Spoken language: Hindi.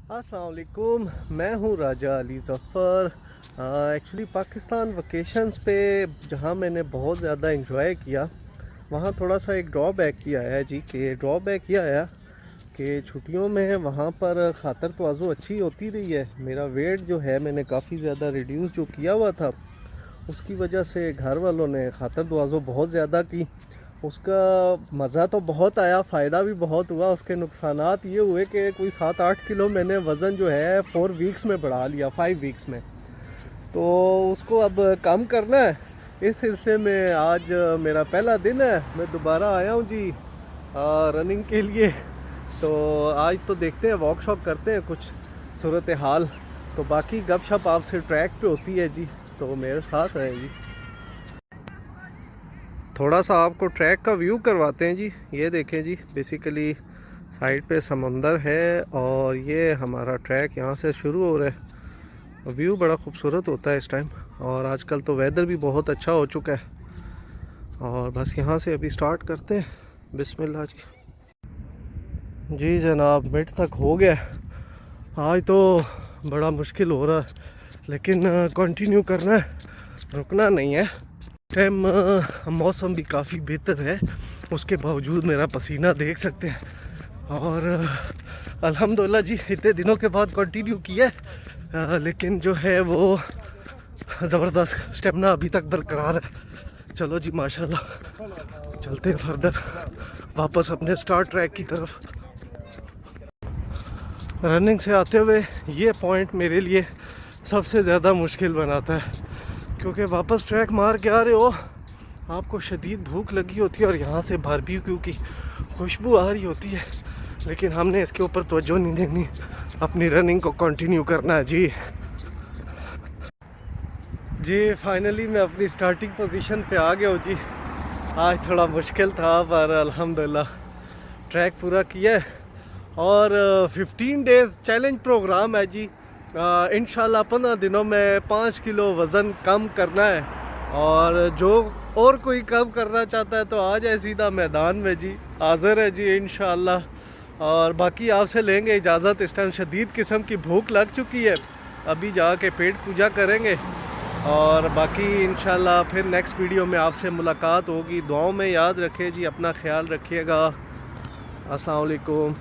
अस्सलाम वालेकुम। मैं हूँ राजा अली ज़फ़र। एक्चुअली पाकिस्तान वकेशंस पे जहाँ मैंने बहुत ज़्यादा इंजॉय किया, वहाँ थोड़ा सा एक ड्रॉबैक भी आया है जी। कि ड्रॉबैक ये आया कि छुट्टियों में वहाँ पर खातर तवाज़ो अच्छी होती रही है। मेरा वेट जो है मैंने काफ़ी ज़्यादा रिड्यूस जो किया हुआ था, उसकी वजह से घर वालों ने खातर तवाज़ो बहुत ज़्यादा की। उसका मज़ा तो बहुत आया, फ़ायदा भी बहुत हुआ। उसके नुकसानात ये हुए कि कोई 7-8 किलो मैंने वज़न जो है 4 वीक्स में बढ़ा लिया, 5 वीक्स में। तो उसको अब कम करना है। इस सिलसिले में आज मेरा पहला दिन है, मैं दोबारा आया हूँ जी रनिंग के लिए। तो आज तो देखते हैं, वॉक शॉक करते हैं कुछ सूरत हाल। तो बाकी गपशप आपसे ट्रैक पे होती है जी, तो मेरे साथ हैं जी। थोड़ा सा आपको ट्रैक का व्यू करवाते हैं जी। ये देखें जी, बेसिकली साइड पे समंदर है और ये हमारा ट्रैक यहाँ से शुरू हो रहा है। व्यू बड़ा खूबसूरत होता है इस टाइम, और आजकल तो वेदर भी बहुत अच्छा हो चुका है। और बस यहाँ से अभी स्टार्ट करते हैं, बिस्मिल्लाह जी। जनाब मिड तक हो गया। आज तो बड़ा मुश्किल हो रहा है, लेकिन कंटिन्यू करना है, रुकना नहीं है। टाइम मौसम भी काफ़ी बेहतर है, उसके बावजूद मेरा पसीना देख सकते हैं। और अल्हम्दुलिल्लाह जी, इतने दिनों के बाद कंटिन्यू किया है, लेकिन जो है वो ज़बरदस्त स्टेमिना अभी तक बरकरार है। चलो जी माशाल्लाह, चलते हैं फर्दर वापस अपने स्टार्ट ट्रैक की तरफ। रनिंग से आते हुए ये पॉइंट मेरे लिए सबसे ज़्यादा मुश्किल बनाता है, क्योंकि वापस ट्रैक मार के आ रहे हो, आपको शदीद भूख लगी होती है और यहाँ से बारबेक्यू की खुशबू आ रही होती है, लेकिन हमने इसके ऊपर तवज्जो नहीं देनी, अपनी रनिंग को कंटिन्यू करना है जी। जी फाइनली मैं अपनी स्टार्टिंग पोजीशन पे आ गया हूँ जी। आज थोड़ा मुश्किल था, पर अल्हम्दुलिल्लाह ट्रैक पूरा किया है। और 15 डेज़ चैलेंज प्रोग्राम है जी। इंशाल्लाह 15 दिनों में 5 किलो वज़न कम करना है। और जो और कोई कम करना चाहता है तो आ जाए सीधा मैदान में जी, हाज़िर है जी इंशाल्लाह। और बाकी आपसे लेंगे इजाज़त, इस टाइम शदीद किस्म की भूख लग चुकी है, अभी जाके पेट पूजा करेंगे। और बाकी इंशाल्लाह फिर नेक्स्ट वीडियो में आपसे मुलाकात होगी। दुआओं में याद रखें जी, अपना ख्याल रखिएगा। अस्सलाम वालेकुम।